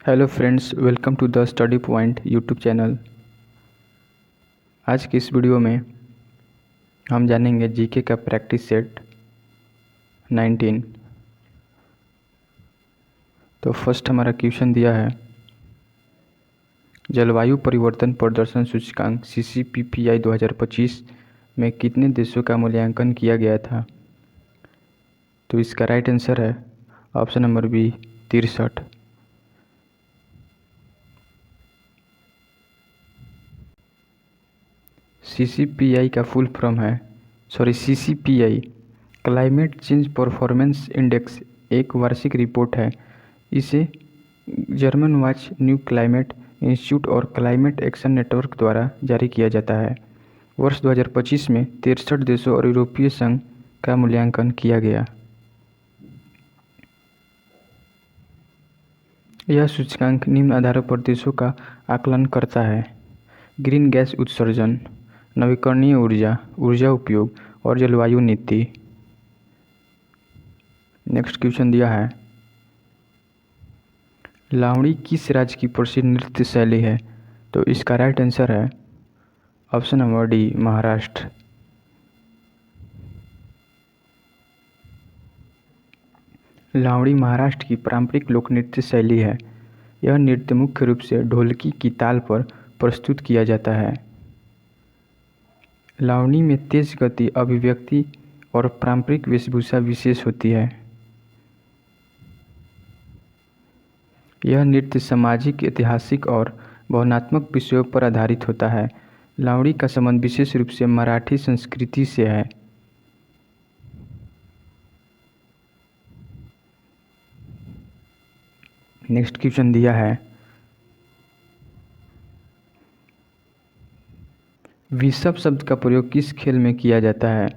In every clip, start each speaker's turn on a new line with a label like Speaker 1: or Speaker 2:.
Speaker 1: Hello friends, welcome to the study point YouTube channel. आज की इस वीडियो में हम जानेंगे जीके का प्रैक्टिस सेट 19। तो फर्स्ट हमारा क्वेश्चन दिया है, जलवायु परिवर्तन प्रदर्शन सूचकांक CCPPI 2025 में कितने देशों का मूल्यांकन किया गया था। तो इसका राइट आंसर है ऑप्शन नंबर बी 63। CCPI का फुल फॉर्म है CCPI climate change performance index एक वार्षिक रिपोर्ट है। इसे German watch, new climate institute और क्लाइमेट एक्शन नेटवर्क द्वारा जारी किया जाता है। वर्ष 2025 में 63 देशों और यूरोपीय संघ का मूल्यांकन किया गया। यह सूचकांक निम्न आधारों पर देशों का आकलन करता है: ग्रीन गैस उत्सर्जन, नवीकरणीय ऊर्जा, ऊर्जा उपयोग और जलवायु नीति। नेक्स्ट क्वेश्चन दिया है, लावणी किस राज्य की प्रसिद्ध नृत्य शैली है। तो इसका राइट आंसर है ऑप्शन नंबर डी महाराष्ट्र। लावणी महाराष्ट्र की पारंपरिक लोक नृत्य शैली है। यह नृत्य मुख्य रूप से ढोलकी की ताल पर प्रस्तुत किया जाता है। लावणी में तेज गति, अभिव्यक्ति और पारंपरिक वेशभूषा विशेष होती है। यह नृत्य सामाजिक, ऐतिहासिक और भावनात्मक विषयों पर आधारित होता है। लावणी का संबंध विशेष रूप से मराठी संस्कृति से है। नेक्स्ट क्वेश्चन दिया है, विशप शब्द का प्रयोग किस खेल में किया जाता है।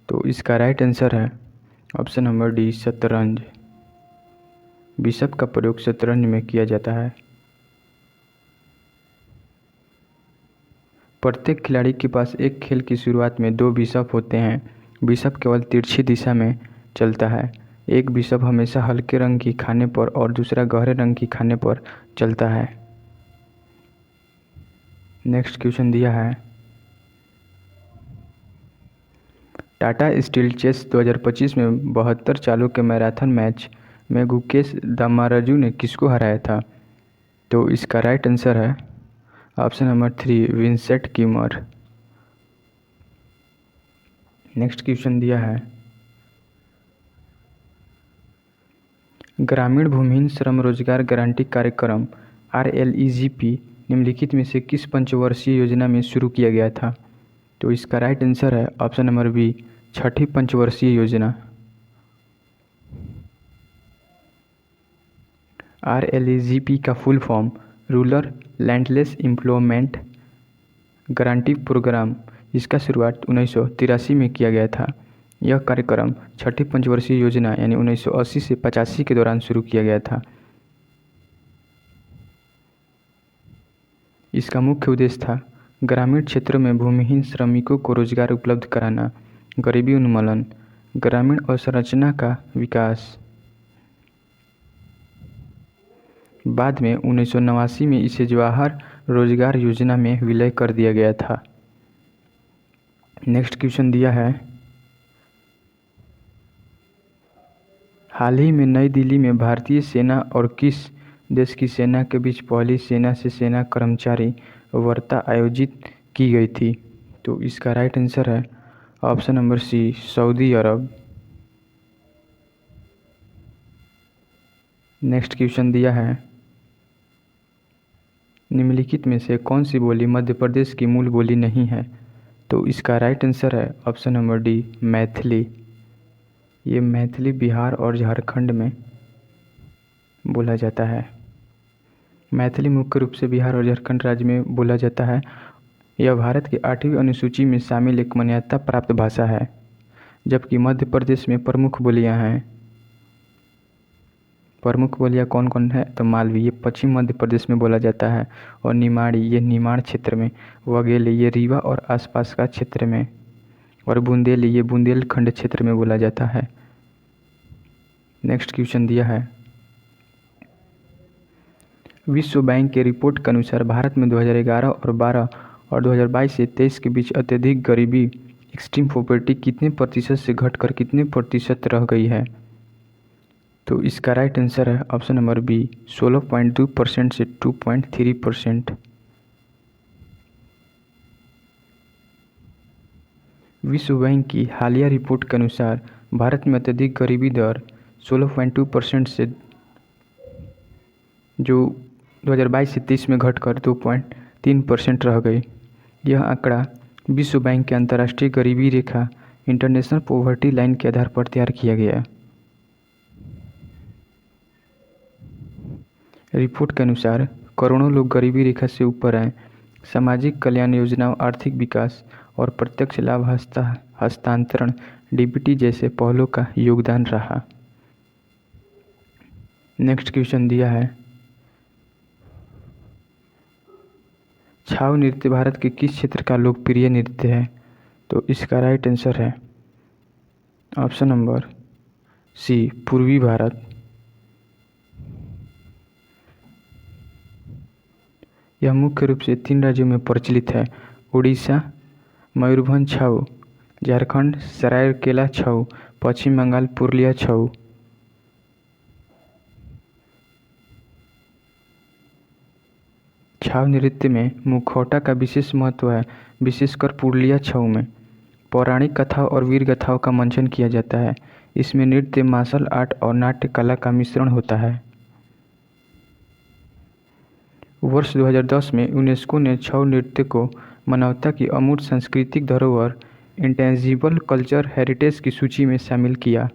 Speaker 1: तो इसका राइट आंसर है ऑप्शन नंबर डी शतरंज। बिशप का प्रयोग शतरंज में किया जाता है। प्रत्येक खिलाड़ी के पास एक खेल की शुरुआत में 2 बिशप होते हैं। बिशप केवल तिरछी दिशा में चलता है। एक बिशप हमेशा हल्के रंग की खाने पर और दूसरा गहरे रंग की खाने पर चलता है। नेक्स्ट क्वेश्चन दिया है, टाटा स्टील चेस 2025 में 72 चालों के मैराथन मैच में गुकेश दामाराजू ने किसको हराया था। तो इसका राइट आंसर है option number 3 Vincent Kiemer. Next question दिया है, ग्रामीण भूमिहीन श्रम रोजगार गारंटी कार्यक्रम RLEGP निम्नलिखित में से किस पंचवर्षीय योजना में शुरू किया गया था। तो इसका राइट आंसर है ऑप्शन नंबर बी छठी पंचवर्षीय योजना। RLEGP का full form rural landless employment guarantee programme. इसका शुरुआत 1983 में किया गया था। यह कार्यक्रम छठी पंचवर्षीय योजना यानी 1980 से 85 के दौरान शुरू किया गया था। इसका मुख्य उद्देश्य था ग्रामीण क्षेत्रों में भूमिहीन श्रमिकों को रोजगार उपलब्ध कराना, गरीबी उन्मूलन, ग्रामीण अवसंरचना का विकास। बाद में 1989 में इसे जवाहर रोजगार योजना में विलय कर दिया गया था। नेक्स्ट क्वेश्चन दिया है, हाल ही में नई दिल्ली में भारतीय सेना और किस देश की सेना के बीच पहली सेना से सेना कर्मचारी वार्ता आयोजित की गई थी। तो इसका राइट आंसर है ऑप्शन नंबर सी सऊदी अरब। नेक्स्ट क्वेश्चन दिया है, निम्नलिखित में से कौन सी बोली मध्य प्रदेश की मूल बोली नहीं है। तो इसका राइट आंसर है ऑप्शन नंबर डी मैथिली। ये मैथिली बिहार और झारखंड में बोला जाता है। मैथिली मुख्य रूप से बिहार और झारखंड राज्य में बोला जाता है। यह भारत की 8वीं अनुसूची में शामिल एक मान्यता प्राप्त भाषा है, जबकि मध्य प्रदेश में प्रमुख बोलियां हैं। प्रमुख बोलियां कौन कौन है। तो मालवी, ये पश्चिम मध्य प्रदेश में बोला जाता है, और निमाड़ी, ये निमाड़ क्षेत्र में, वगेली, ये रीवा और आसपास का क्षेत्र में, और बुंदेली, ये बुंदेलखंड क्षेत्र में बोला जाता है। नेक्स्ट क्वेश्चन दिया है, विश्व बैंक के रिपोर्ट के अनुसार भारत में 2011 और 12 और 2022 से 23 के बीच अत्यधिक गरीबी एक्सट्रीम पॉवर्टी कितने प्रतिशत से घटकर कितने प्रतिशत रह गई है? तो इसका राइट आंसर है ऑप्शन नंबर बी 16.2% से 2.3%। विश्व बैंक की हालिया रिपोर्ट के अनुसार भारत में अत्यधिक गरीबी दर 16.2% से जो 2022 से 23 में घटकर 2.3% रह गई। यह आंकड़ा विश्व बैंक के अंतर्राष्ट्रीय गरीबी रेखा इंटरनेशनल पॉवर्टी लाइन के आधार पर तैयार किया गया है। रिपोर्ट के अनुसार करोड़ों लोग गरीबी रेखा से ऊपर हैं। सामाजिक कल्याण योजनाओं, आर्थिक विकास और प्रत्यक्ष लाभ हस्तांतरण डीबीटी जैसे पहलों का योगदान रहा। नेक्स्ट क्वेश्चन दिया है, छाऊ नृत्य भारत के किस क्षेत्र का लोकप्रिय नृत्य है? तो इसका राइट आंसर है ऑप्शन नंबर सी पूर्वी भारत। यह मुख्य रूप से 3 राज्यों में प्रचलित है, उड़ीसा, मयूरभंज छऊ, झारखंड सरायकेला छऊ, पश्चिम बंगाल पुरुलिया छऊ। छाऊ नृत्य में मुखौटा का विशेष महत्व है, विशेषकर पुरुलिया छऊ में। पौराणिक कथाओं और वीर गाथाओं का मंचन किया जाता है। इसमें नृत्य, मार्शल आर्ट और नाट्य कला का मिश्रण होता है। वर्ष 2010 में यूनेस्को ने छऊ नृत्य को मानवता की अमूर्त सांस्कृतिक धरोहर इंटेंजिबल कल्चर हेरिटेज की सूची में शामिल किया।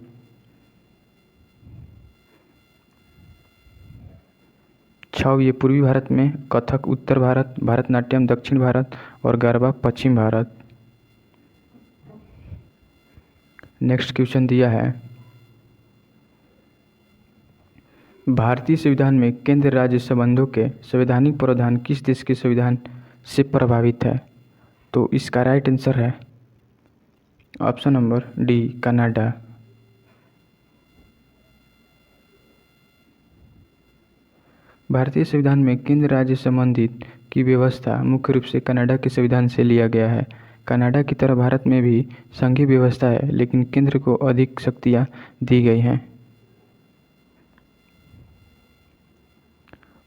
Speaker 1: छऊ ये पूर्वी भारत में, कथक उत्तर भारत, भरतनाट्यम दक्षिण भारत और गरबा पश्चिम भारत। नेक्स्ट क्वेश्चन दिया है, भारतीय संविधान में केंद्र राज्य संबंधों के संवैधानिक प्रावधान किस देश के संविधान से प्रभावित है? तो इसका राइट आंसर है ऑप्शन नंबर डी कनाडा। भारतीय संविधान में केंद्र राज्य संबंधित की व्यवस्था मुख्य रूप से कनाडा के संविधान से लिया गया है। कनाडा की तरह भारत में भी संघीय व्यवस्था है, लेकिन केंद्र को अधिक शक्तियां दी गई हैं।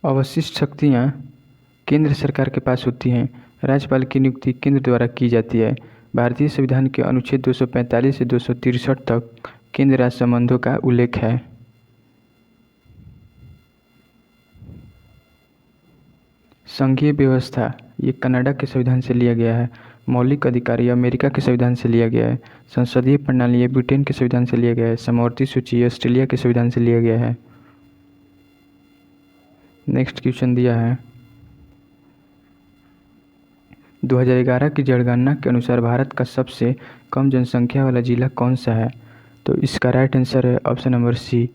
Speaker 1: अवशिष्ट शक्तियां केंद्र सरकार के पास होती हैं। राज्यपाल की नियुक्ति केंद्र द्वारा की जाती है। भारतीय संविधान के अनुच्छेद 245 से 263 तक केंद्र राज्य संबंधों का उल्लेख है। संघीय व्यवस्था ये कनाडा के संविधान से लिया गया है। मौलिक अधिकार ये अमेरिका के संविधान से लिया गया है। संसदीय प्रणाली ये ब्रिटेन के संविधान से लिया गया है। समवर्ती सूची ये ऑस्ट्रेलिया के संविधान से लिया गया है। नेक्स्ट क्वेश्चन दिया है, 2011 की जनगणना के अनुसार भारत का सबसे कम जनसंख्या वाला जिला कौन सा है? तो इसका राइट आंसर है option number C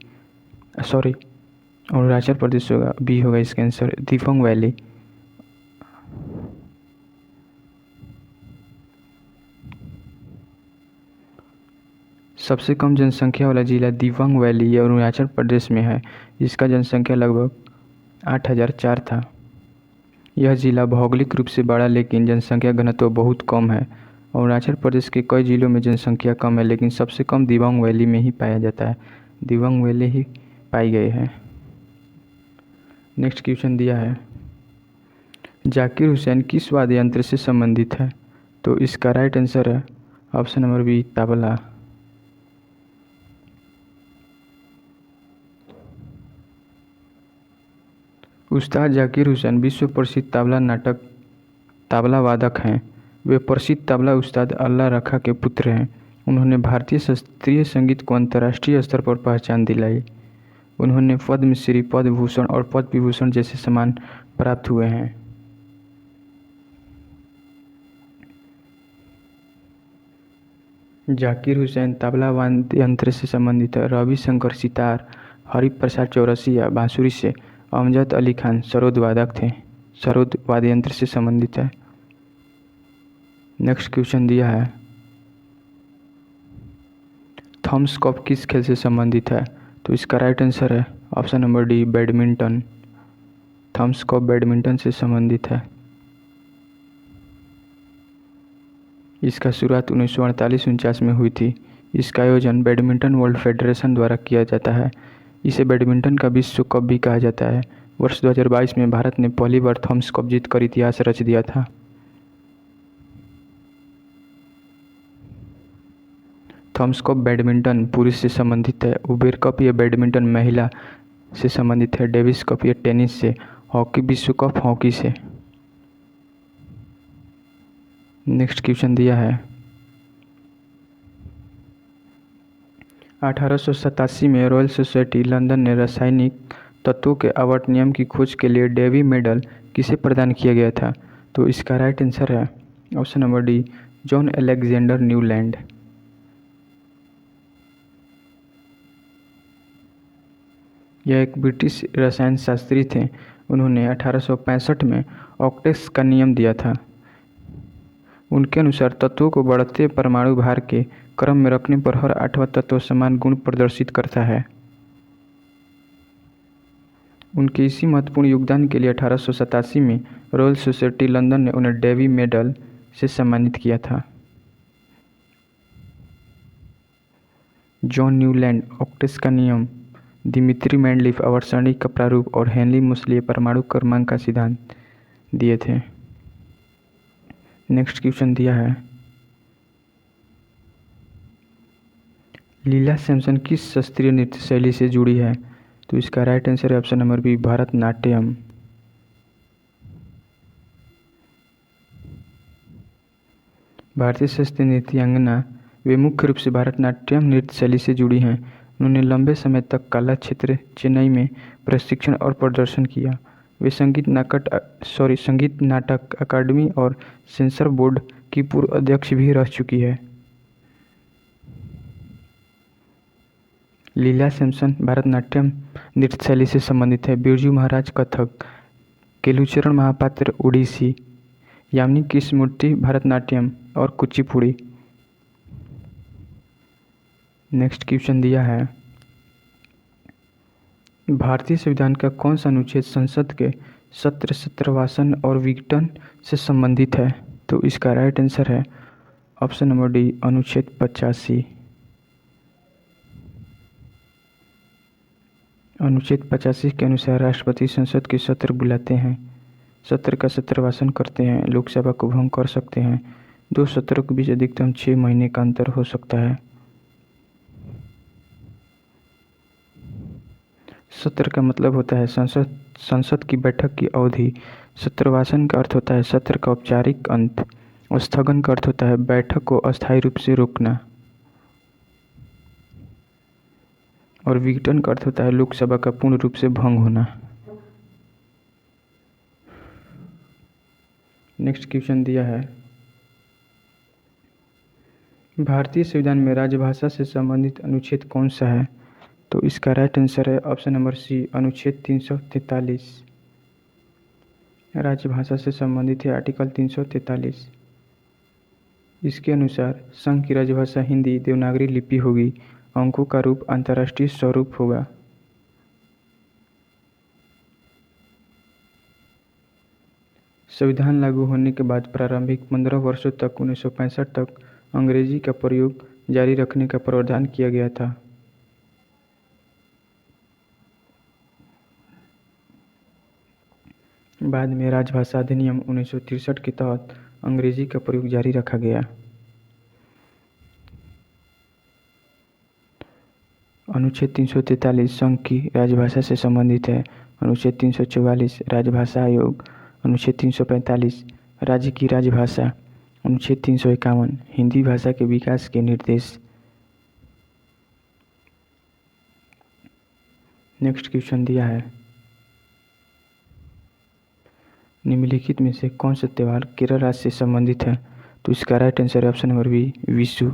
Speaker 1: Arunachal Pradesh होगा, बी होगा इसका आंसर दिबांग वैली। सबसे कम जनसंख्या वाला जिला दिबांग वैली ये अरुणाचल प्रदेश में है, जिसका जनसंख्या लगभग 8004 था। यह जिला भौगोलिक रूप से बड़ा लेकिन जनसंख्या घनत्व बहुत कम है। अरुणाचल प्रदेश के कई जिलों में जनसंख्या कम है, लेकिन सबसे कम दिबांग वैली में ही पाया जाता है। दिबांग वैली ही पाई गई है। नेक्स्ट क्वेश्चन दिया है, जाकिर हुसैन किस वाद्य यंत्र से संबंधित है? तो इसका राइट आंसर है ऑप्शन नंबर बी तबला। उस्ताद जाकिर हुसैन विश्व प्रसिद्ध तबला वादक हैं। वे प्रसिद्ध तबला उस्ताद अल्लाह रखा के पुत्र हैं। उन्होंने भारतीय शास्त्रीय संगीत को अंतर्राष्ट्रीय स्तर पर पहचान दिलाई। उन्होंने पद्मश्री, पद्म भूषण और पद्म विभूषण जैसे सम्मान प्राप्त हुए हैं। जाकिर हुसैन तबला वाद्य यंत्र से संबंधित है। रविशंकर सितार, हरिप्रसाद चौरसिया बांसुरी से, अमजद अली खान सरोद वादक थे। सरोद वाद्य यंत्र से संबंधित है। नेक्स्ट क्वेश्चन दिया है, थम्स कप किस खेल से संबंधित है? तो इसका राइट आंसर है option number D badminton. Thomas cup badminton से संबंधित है। इसका शुरुआत 1948-49 में हुई थी। इसका आयोजन बैडमिंटन वर्ल्ड फेडरेशन द्वारा किया जाता है। इसे बैडमिंटन का विश्व कप भी कहा जाता है। वर्ष 2022 में भारत ने पहली बार थम्स कप जीतकर इतिहास रच दिया था। थम्स कप बैडमिंटन पुरुष से संबंधित है। उबेर कप यह बैडमिंटन महिला से संबंधित है। डेविस कप यह टेनिस से। हॉकी विश्व कप हॉकी से। नेक्स्ट क्वेश्चन दिया है 1887 में रॉयल सोसाइटी लंदन ने रासायनिक तत्वों के आवर्त नियम की खोज के लिए डेवी मेडल किसे प्रदान किया गया था? तो इसका राइट आंसर है option number D, John Alexander Newland. यह एक ब्रिटिश रसायन शास्त्री थे। उन्होंने 1865 में ऑक्टेट का नियम दिया था। उनके अनुसार तत्वों को बढ़ते परमाणु भार के क्रम में रखने पर हर 8वां तत्व समान गुण प्रदर्शित करता है। उनके इसी महत्वपूर्ण योगदान के लिए 1887 में रॉयल सोसाइटी लंदन ने उन्हें डेवी मेडल से सम्मानित किया था। जॉन न्यूलैंड ऑक्टेट का नियम, दिमित्री मेंडलीफ आवर्तसारणी का प्रारूप और हेनरी मोसले परमाणु क्रमांक का सिद्धांत दिए थे। नेक्स्ट क्वेश्चन दिया है लीला सैमसन किस शास्त्रीय नृत्य शैली से जुड़ी है? तो इसका राइट आंसर है ऑप्शन नंबर बी, भरतनाट्यम। भारतीय शास्त्रीय नृत्यांगना वे मुख्य रूप से भरतनाट्यम नृत्य शैली से जुड़ी हैं। उन्होंने लंबे समय तक कला क्षेत्र चेन्नई में प्रशिक्षण और प्रदर्शन किया। वे संगीत नाटक अकादमी और सेंसर बोर्ड की पूर्व अध्यक्ष भी रह चुकी है। लीला सैमसन भरतनाट्यम नृत्य शैली से संबंधित है। बिरजू महाराज कथक, केलुचरण महापात्र ओडिसी, यामिनी कृष्णमूर्ति भरतनाट्यम और कुचिपुड़ी। नेक्स्ट क्वेश्चन दिया है भारतीय संविधान का कौन सा अनुच्छेद संसद के सत्र सत्रवासन और विघटन से संबंधित है? तो इसका राइट आंसर है ऑप्शन नंबर डी, अनुच्छेद 85। अनुच्छेद 85 के अनुसार राष्ट्रपति संसद के सत्र बुलाते हैं, सत्र का सत्रवासन करते हैं, लोकसभा को भंग कर सकते हैं। 2 सत्रों के बीच अधिकतम 6 महीने का अंतर हो सकता है। सत्र का मतलब होता है संसद की बैठक की अवधि। सत्रवासन का अर्थ होता है सत्र का औपचारिक अंत। स्थगन का अर्थ होता है बैठक को अस्थायी रूप से रोकना। और विघटन का अर्थ होता है लोकसभा का पूर्ण रूप से भंग होना। नेक्स्ट क्वेश्चन दिया है भारतीय संविधान में राजभाषा से संबंधित अनुच्छेद कौन सा है? तो इसका राइट आंसर है ऑप्शन नंबर सी, अनुच्छेद 343। राजभाषा से संबंधित है आर्टिकल 343। इसके अनुसार संघ की राजभाषा हिंदी देवनागरी लिपि होगी। अंकों का रूप अंतर्राष्ट्रीय स्वरूप होगा। संविधान लागू होने के बाद प्रारंभिक 15 वर्षों तक 1965 तक अंग्रेजी का प्रयोग जारी रखने का प्रावधान किया गया था। बाद में राजभाषा अधिनियम 1963 के तहत अंग्रेजी का प्रयोग जारी रखा गया। अनुच्छेद 343 संघ की राजभाषा से संबंधित है। अनुच्छेद 344 राजभाषा आयोग। अनुच्छेद 345 राज्य की राजभाषा। अनुच्छेद 351 हिंदी भाषा के विकास के निर्देश। नेक्स्ट क्वेश्चन दिया है निम्नलिखित में से कौन सा त्यौहार केरल राज्य से संबंधित है? तो इसका राइट आंसर है option number B, Vishu.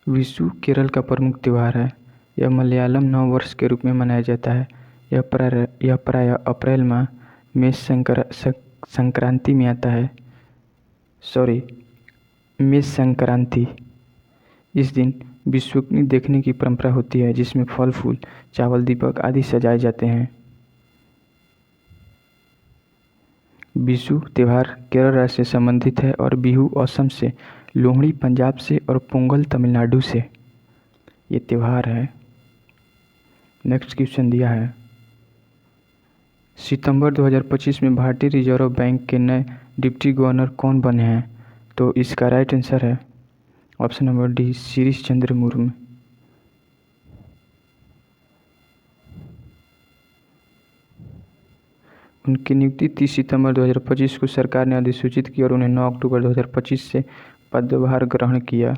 Speaker 1: Vishu Kerala का प्रमुख त्यौहार है। यह मलयालम नव वर्ष के रूप में मनाया जाता है। यह प्रायः अप्रैल माह में संक्रांति में आता है। मेष संक्रांति इस दिन विषुवग्नि देखने की परंपरा होती है, जिसमें फल फूल, चावल, दीपक आदि सजाए जाते हैं। विषु त्यौहार केरल राज्य से संबंधित है और बिहू असम से, लोहड़ी पंजाब से और पोंगल तमिलनाडु से ये त्यौहार है। नेक्स्ट क्वेश्चन दिया है, सितंबर 2025 में भारतीय रिजर्व बैंक के नए डिप्टी गवर्नर कौन बने हैं? तो इसका राइट आंसर है option number D, Shirish Chandra Murmu. उनकी नियुक्ति 30 सितंबर 2025 को सरकार ने अधिसूचित की और उन्हें 9 अक्टूबर 2025 से पदभार ग्रहण किया।